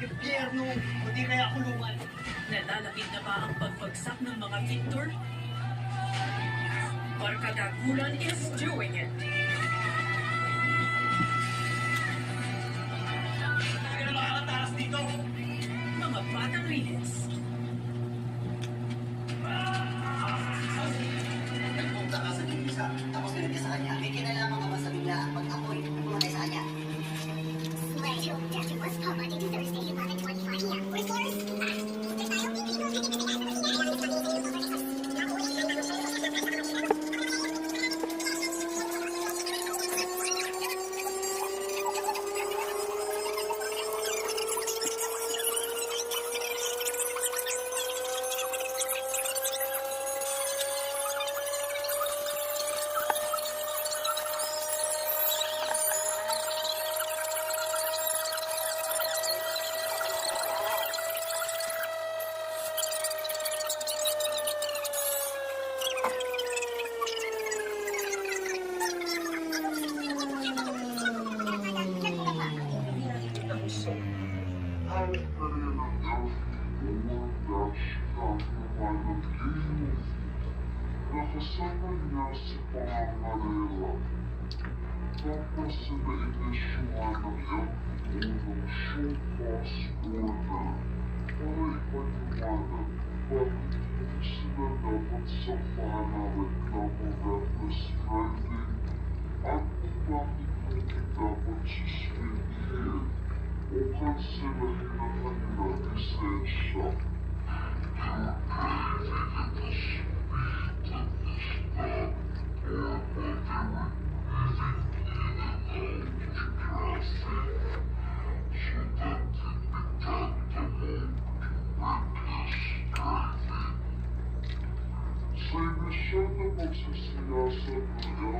Impyerno, o di kaya kulungan. Nalalapit na ba ang pagbagsak ng mga Victor? Barkadagulan is doing it. Hindi na makakataas dito. Mga batang linis. Nagpunta ka sa Dimisa, tapos ganun ka sa kanya. May kinalaman ka ba sa biglaang pag-apoy na pumatay sa kanya? Sled who death was published on Thursday, 11:25 p.m. Reporters, Kahit na rin ang F4 nakasama niya si Pangangarera. Tapos sila inisyuhan ng F4 ng show pass order para ipaniwanag bakit hindi sila dapat samahan ng reklamo reckless driving at kung bakit hindi dapat suspended o kanselahin ang kanilang lisensya. Sa inisyal na pagsisiyasat ng